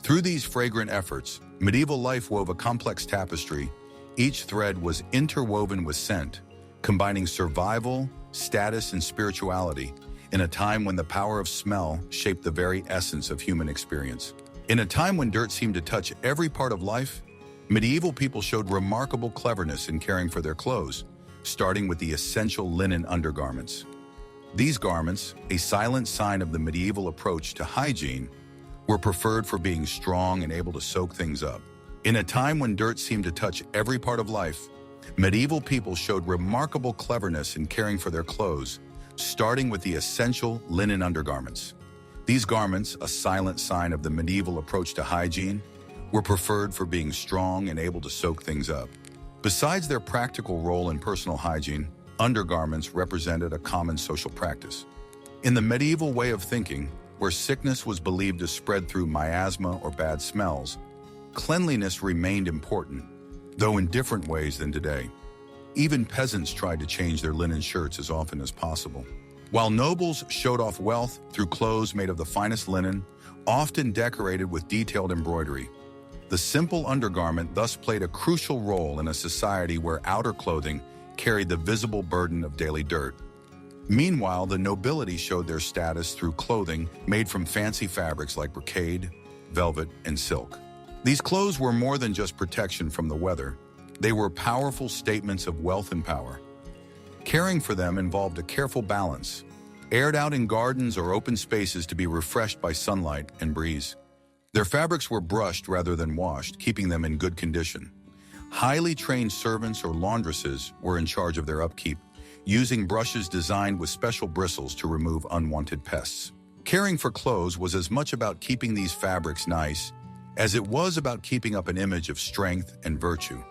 Through these fragrant efforts, medieval life wove a complex tapestry. Each thread was interwoven with scent, combining survival, status, and spirituality in a time when the power of smell shaped the very essence of human experience. In a time when dirt seemed to touch every part of life, medieval people showed remarkable cleverness in caring for their clothes, starting with the essential linen undergarments. These garments, a silent sign of the medieval approach to hygiene, were preferred for being strong and able to soak things up. In a time when dirt seemed to touch every part of life, medieval people showed remarkable cleverness in caring for their clothes, starting with the essential linen undergarments. These garments, a silent sign of the medieval approach to hygiene, were preferred for being strong and able to soak things up. Besides their practical role in personal hygiene, undergarments represented a common social practice. In the medieval way of thinking, where sickness was believed to spread through miasma or bad smells, cleanliness remained important, though in different ways than today. Even peasants tried to change their linen shirts as often as possible. While nobles showed off wealth through clothes made of the finest linen, often decorated with detailed embroidery, the simple undergarment thus played a crucial role in a society where outer clothing carried the visible burden of daily dirt. Meanwhile, the nobility showed their status through clothing made from fancy fabrics like brocade, velvet, and silk. These clothes were more than just protection from the weather. They were powerful statements of wealth and power. Caring for them involved a careful balance, aired out in gardens or open spaces to be refreshed by sunlight and breeze. Their fabrics were brushed rather than washed, keeping them in good condition. Highly trained servants or laundresses were in charge of their upkeep, using brushes designed with special bristles to remove unwanted pests. Caring for clothes was as much about keeping these fabrics nice as it was about keeping up an image of strength and virtue.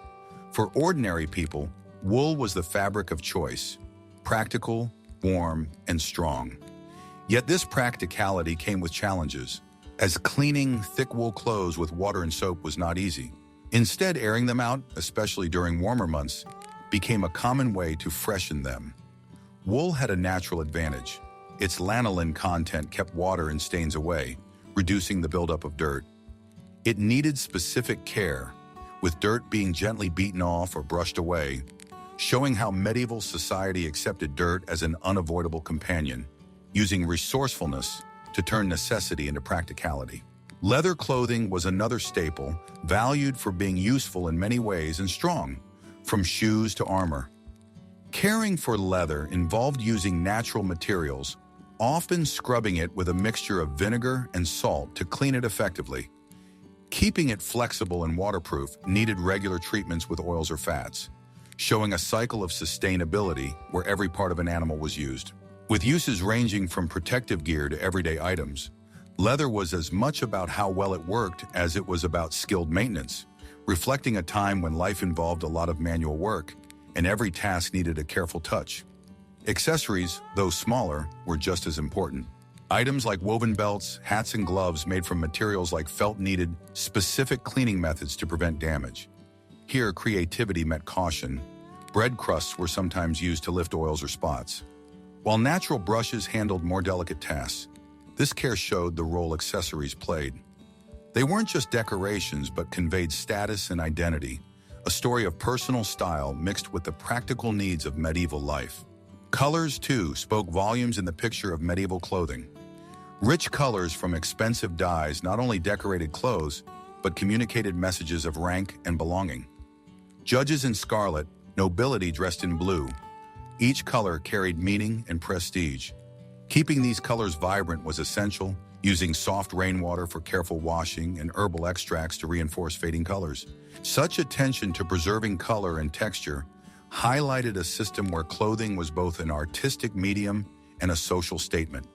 For ordinary people, wool was the fabric of choice, practical, warm, and strong. Yet this practicality came with challenges, as cleaning thick wool clothes with water and soap was not easy. Instead, airing them out, especially during warmer months, became a common way to freshen them. Wool had a natural advantage. Its lanolin content kept water and stains away, reducing the buildup of dirt. It needed specific care, with dirt being gently beaten off or brushed away, showing how medieval society accepted dirt as an unavoidable companion, using resourcefulness to turn necessity into practicality. Leather clothing was another staple, valued for being useful in many ways and strong, from shoes to armor. Caring for leather involved using natural materials, often scrubbing it with a mixture of vinegar and salt to clean it effectively. Keeping it flexible and waterproof needed regular treatments with oils or fats, showing a cycle of sustainability where every part of an animal was used. With uses ranging from protective gear to everyday items, leather was as much about how well it worked as it was about skilled maintenance, reflecting a time when life involved a lot of manual work and every task needed a careful touch. Accessories, though smaller, were just as important. Items like woven belts, hats, and gloves made from materials like felt needed specific cleaning methods to prevent damage. Here, creativity met caution. Bread crusts were sometimes used to lift oils or spots. While natural brushes handled more delicate tasks, this care showed the role accessories played. They weren't just decorations, but conveyed status and identity, a story of personal style mixed with the practical needs of medieval life. Colors, too, spoke volumes in the picture of medieval clothing. Rich colors from expensive dyes not only decorated clothes, but communicated messages of rank and belonging. Judges in scarlet, nobility dressed in blue. Each color carried meaning and prestige. Keeping these colors vibrant was essential, using soft rainwater for careful washing and herbal extracts to reinforce fading colors. Such attention to preserving color and texture highlighted a system where clothing was both an artistic medium and a social statement.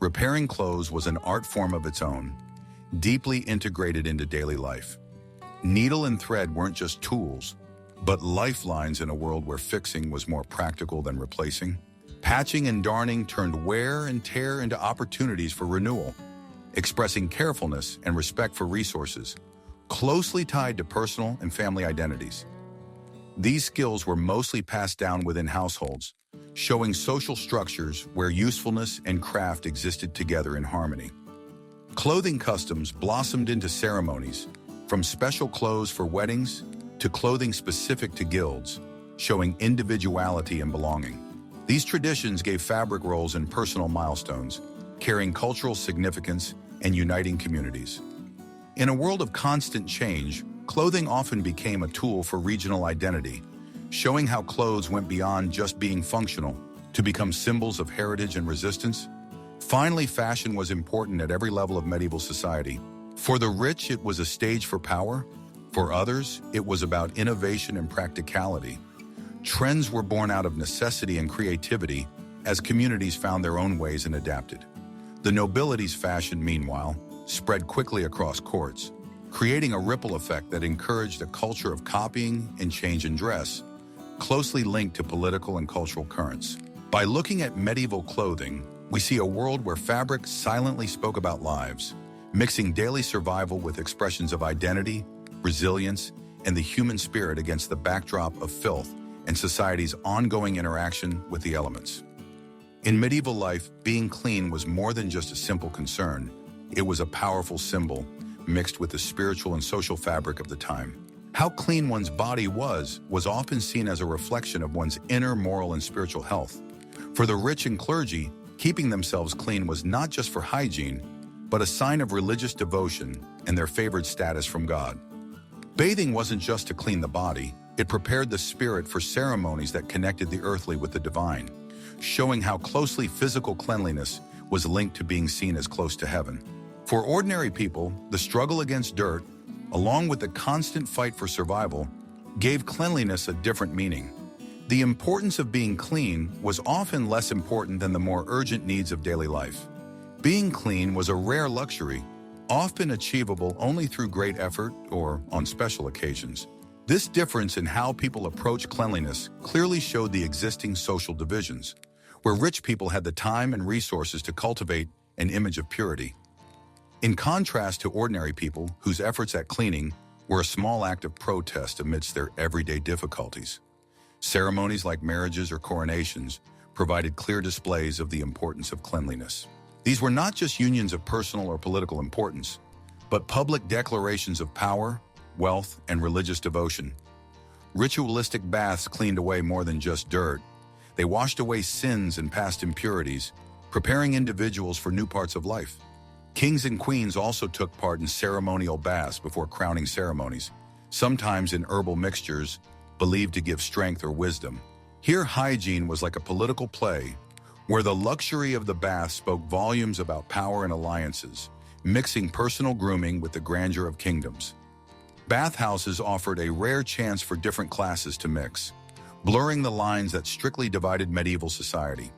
Repairing clothes was an art form of its own, deeply integrated into daily life. Needle and thread weren't just tools, but lifelines in a world where fixing was more practical than replacing. Patching and darning turned wear and tear into opportunities for renewal, expressing carefulness and respect for resources, closely tied to personal and family identities. These skills were mostly passed down within households, showing social structures where usefulness and craft existed together in harmony. Clothing customs blossomed into ceremonies, from special clothes for weddings to clothing specific to guilds, showing individuality and belonging. These traditions gave fabric roles and personal milestones, carrying cultural significance and uniting communities. In a world of constant change, clothing often became a tool for regional identity, showing how clothes went beyond just being functional to become symbols of heritage and resistance. Finally, fashion was important at every level of medieval society. For the rich, it was a stage for power. For others, it was about innovation and practicality. Trends were born out of necessity and creativity as communities found their own ways and adapted. The nobility's fashion, meanwhile, spread quickly across courts, creating a ripple effect that encouraged a culture of copying and change in dress, closely linked to political and cultural currents. By looking at medieval clothing, we see a world where fabric silently spoke about lives, mixing daily survival with expressions of identity, resilience, and the human spirit against the backdrop of filth and society's ongoing interaction with the elements. In medieval life, being clean was more than just a simple concern. It was a powerful symbol, mixed with the spiritual and social fabric of the time. How clean one's body was often seen as a reflection of one's inner moral and spiritual health. For the rich and clergy, keeping themselves clean was not just for hygiene, but a sign of religious devotion and their favored status from God. Bathing wasn't just to clean the body, it prepared the spirit for ceremonies that connected the earthly with the divine, showing how closely physical cleanliness was linked to being seen as close to heaven. For ordinary people, the struggle against dirt, along with the constant fight for survival, gave cleanliness a different meaning. The importance of being clean was often less important than the more urgent needs of daily life. Being clean was a rare luxury, often achievable only through great effort or on special occasions. This difference in how people approach cleanliness clearly showed the existing social divisions, where rich people had the time and resources to cultivate an image of purity. In contrast to ordinary people whose efforts at cleaning were a small act of protest amidst their everyday difficulties. Ceremonies like marriages or coronations provided clear displays of the importance of cleanliness. These were not just unions of personal or political importance, but public declarations of power, wealth, and religious devotion. Ritualistic baths cleaned away more than just dirt. They washed away sins and past impurities, preparing individuals for new parts of life. Kings and queens also took part in ceremonial baths before crowning ceremonies, sometimes in herbal mixtures believed to give strength or wisdom. Here, hygiene was like a political play, where the luxury of the bath spoke volumes about power and alliances, mixing personal grooming with the grandeur of kingdoms. Bathhouses offered a rare chance for different classes to mix, blurring the lines that strictly divided medieval society.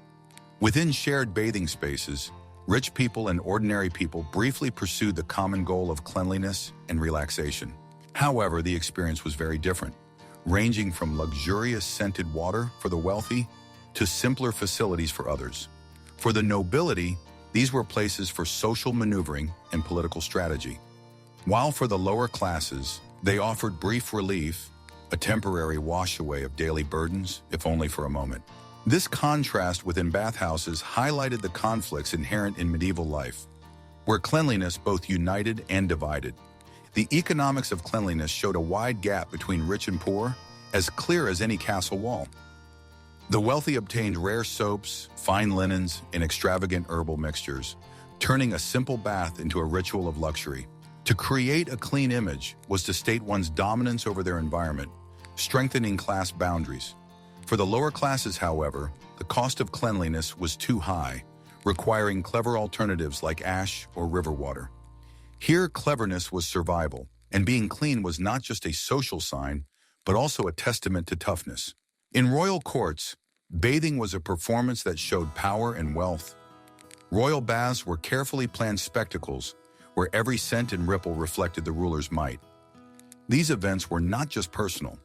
Within shared bathing spaces, rich people and ordinary people briefly pursued the common goal of cleanliness and relaxation. However, the experience was very different, ranging from luxurious scented water for the wealthy to simpler facilities for others. For the nobility, these were places for social maneuvering and political strategy. While for the lower classes, they offered brief relief, a temporary wash away of daily burdens, if only for a moment. This contrast within bathhouses highlighted the conflicts inherent in medieval life, where cleanliness both united and divided. The economics of cleanliness showed a wide gap between rich and poor, as clear as any castle wall. The wealthy obtained rare soaps, fine linens, and extravagant herbal mixtures, turning a simple bath into a ritual of luxury. To create a clean image was to state one's dominance over their environment, strengthening class boundaries. For the lower classes, however, the cost of cleanliness was too high, requiring clever alternatives like ash or river water. Here, cleverness was survival, and being clean was not just a social sign, but also a testament to toughness. In royal courts, bathing was a performance that showed power and wealth. Royal baths were carefully planned spectacles where every scent and ripple reflected the ruler's might. These events were not just personal.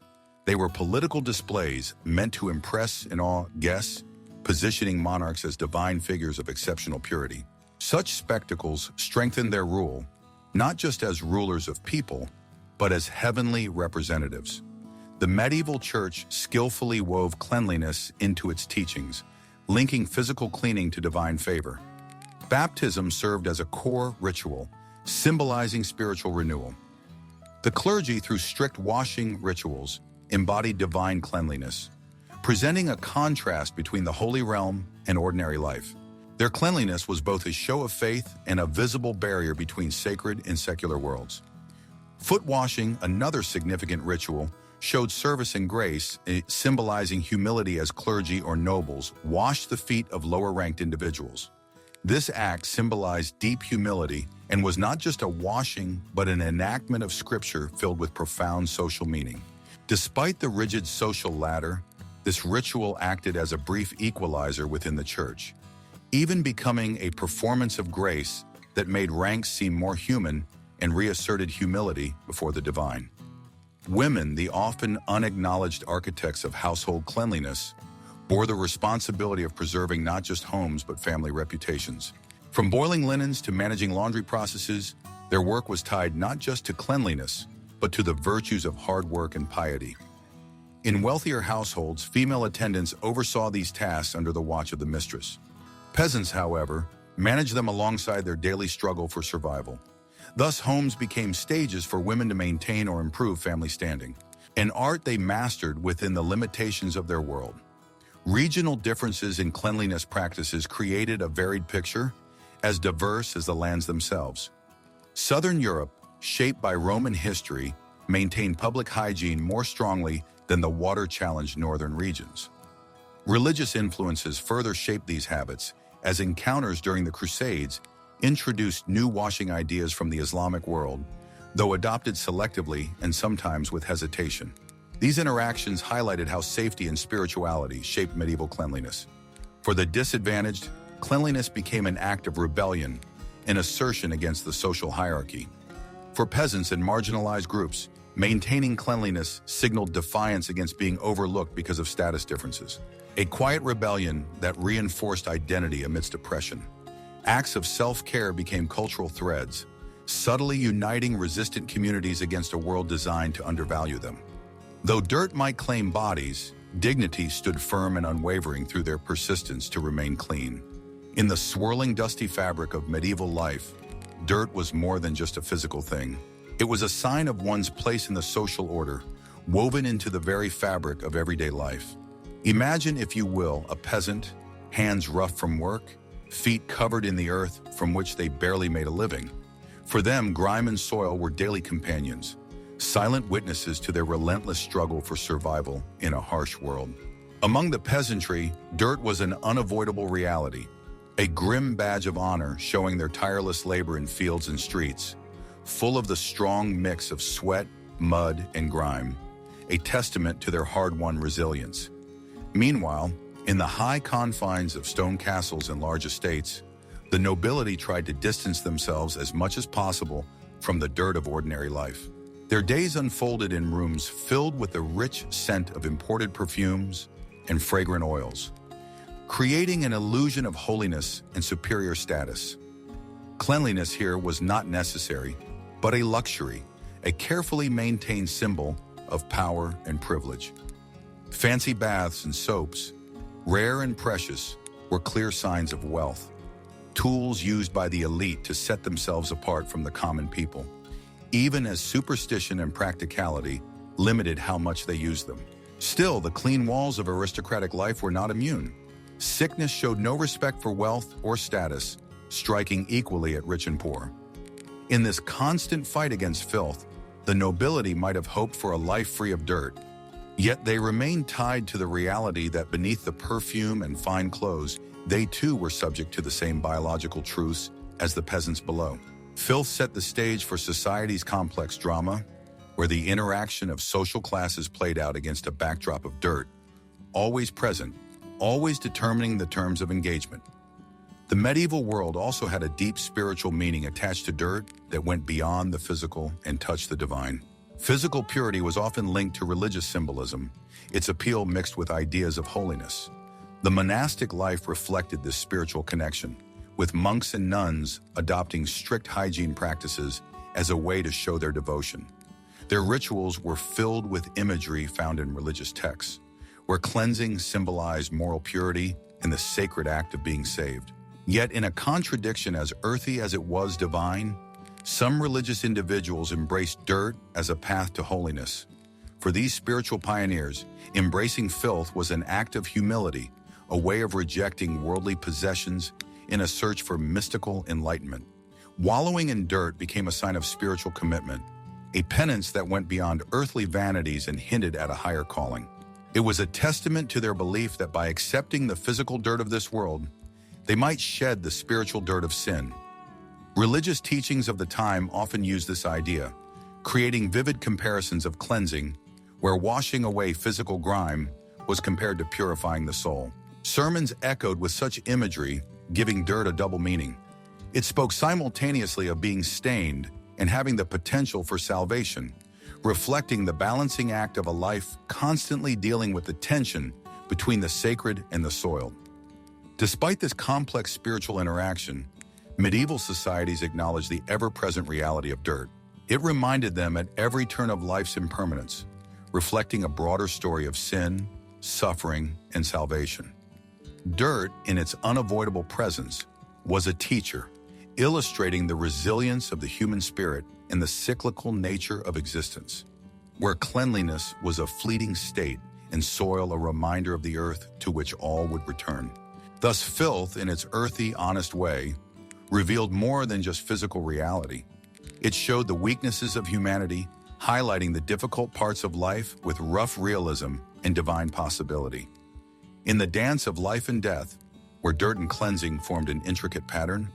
They were political displays meant to impress and awe guests, positioning monarchs as divine figures of exceptional purity. Such spectacles strengthened their rule, not just as rulers of people, but as heavenly representatives. The medieval church skillfully wove cleanliness into its teachings, linking physical cleaning to divine favor. Baptism served as a core ritual, symbolizing spiritual renewal. The clergy, through strict washing rituals, embodied divine cleanliness, presenting a contrast between the holy realm and ordinary life. Their cleanliness was both a show of faith and a visible barrier between sacred and secular worlds. Foot washing, another significant ritual, showed service and grace, symbolizing humility as clergy or nobles washed the feet of lower-ranked individuals. This act symbolized deep humility and was not just a washing, but an enactment of scripture filled with profound social meaning. Despite the rigid social ladder, this ritual acted as a brief equalizer within the church, even becoming a performance of grace that made ranks seem more human and reasserted humility before the divine. Women, the often unacknowledged architects of household cleanliness, bore the responsibility of preserving not just homes but family reputations. From boiling linens to managing laundry processes, their work was tied not just to cleanliness, but to the virtues of hard work and piety. In wealthier households, female attendants oversaw these tasks under the watch of the mistress. Peasants, however, managed them alongside their daily struggle for survival. Thus, homes became stages for women to maintain or improve family standing, an art they mastered within the limitations of their world. Regional differences in cleanliness practices created a varied picture, as diverse as the lands themselves. Southern Europe, shaped by Roman history, maintained public hygiene more strongly than the water-challenged northern regions. Religious influences further shaped these habits, as encounters during the Crusades introduced new washing ideas from the Islamic world, though adopted selectively and sometimes with hesitation. These interactions highlighted how safety and spirituality shaped medieval cleanliness. For the disadvantaged, cleanliness became an act of rebellion, an assertion against the social hierarchy. For peasants and marginalized groups, maintaining cleanliness signaled defiance against being overlooked because of status differences, a quiet rebellion that reinforced identity amidst oppression. Acts of self-care became cultural threads, subtly uniting resistant communities against a world designed to undervalue them. Though dirt might claim bodies, dignity stood firm and unwavering through their persistence to remain clean. In the swirling, dusty fabric of medieval life, dirt was more than just a physical thing. It was a sign of one's place in the social order, woven into the very fabric of everyday life. Imagine, if you will, a peasant, hands rough from work, feet covered in the earth from which they barely made a living. For them, grime and soil were daily companions, silent witnesses to their relentless struggle for survival in a harsh world. Among the peasantry, dirt was an unavoidable reality, a grim badge of honor showing their tireless labor in fields and streets, full of the strong mix of sweat, mud, and grime, a testament to their hard-won resilience. Meanwhile, in the high confines of stone castles and large estates, the nobility tried to distance themselves as much as possible from the dirt of ordinary life. Their days unfolded in rooms filled with the rich scent of imported perfumes and fragrant oils, creating an illusion of holiness and superior status. Cleanliness here was not necessary, but a luxury, a carefully maintained symbol of power and privilege. Fancy baths and soaps, rare and precious, were clear signs of wealth, tools used by the elite to set themselves apart from the common people, even as superstition and practicality limited how much they used them. Still, the clean walls of aristocratic life were not immune. Sickness showed no respect for wealth or status, striking equally at rich and poor. In this constant fight against filth, the nobility might have hoped for a life free of dirt, yet they remained tied to the reality that beneath the perfume and fine clothes, they too were subject to the same biological truths as the peasants below. Filth set the stage for society's complex drama, where the interaction of social classes played out against a backdrop of dirt, always present, always determining the terms of engagement. The medieval world also had a deep spiritual meaning attached to dirt that went beyond the physical and touched the divine. Physical purity was often linked to religious symbolism, its appeal mixed with ideas of holiness. The monastic life reflected this spiritual connection, with monks and nuns adopting strict hygiene practices as a way to show their devotion. Their rituals were filled with imagery found in religious texts, where cleansing symbolized moral purity and the sacred act of being saved. Yet, in a contradiction as earthy as it was divine, some religious individuals embraced dirt as a path to holiness. For these spiritual pioneers, embracing filth was an act of humility, a way of rejecting worldly possessions in a search for mystical enlightenment. Wallowing in dirt became a sign of spiritual commitment, a penance that went beyond earthly vanities and hinted at a higher calling. It was a testament to their belief that by accepting the physical dirt of this world, they might shed the spiritual dirt of sin. Religious teachings of the time often used this idea, creating vivid comparisons of cleansing, where washing away physical grime was compared to purifying the soul. Sermons echoed with such imagery, giving dirt a double meaning. It spoke simultaneously of being stained and having the potential for salvation, reflecting the balancing act of a life constantly dealing with the tension between the sacred and the soiled. Despite this complex spiritual interaction, medieval societies acknowledged the ever-present reality of dirt. It reminded them at every turn of life's impermanence, reflecting a broader story of sin, suffering, and salvation. Dirt, in its unavoidable presence, was a teacher, illustrating the resilience of the human spirit and the cyclical nature of existence, where cleanliness was a fleeting state and soil a reminder of the earth to which all would return. Thus, filth, in its earthy, honest way, revealed more than just physical reality. It showed the weaknesses of humanity, highlighting the difficult parts of life with rough realism and divine possibility. In the dance of life and death, where dirt and cleansing formed an intricate pattern,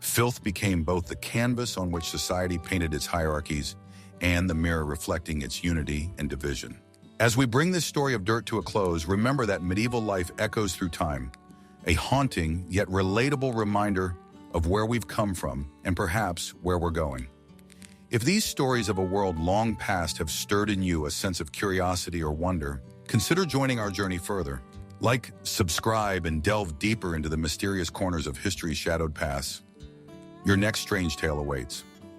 filth became both the canvas on which society painted its hierarchies and the mirror reflecting its unity and division. As we bring this story of dirt to a close, remember that medieval life echoes through time, a haunting yet relatable reminder of where we've come from and perhaps where we're going. If these stories of a world long past have stirred in you a sense of curiosity or wonder, consider joining our journey further. Like, subscribe, and delve deeper into the mysterious corners of history's shadowed past. Your next strange tale awaits.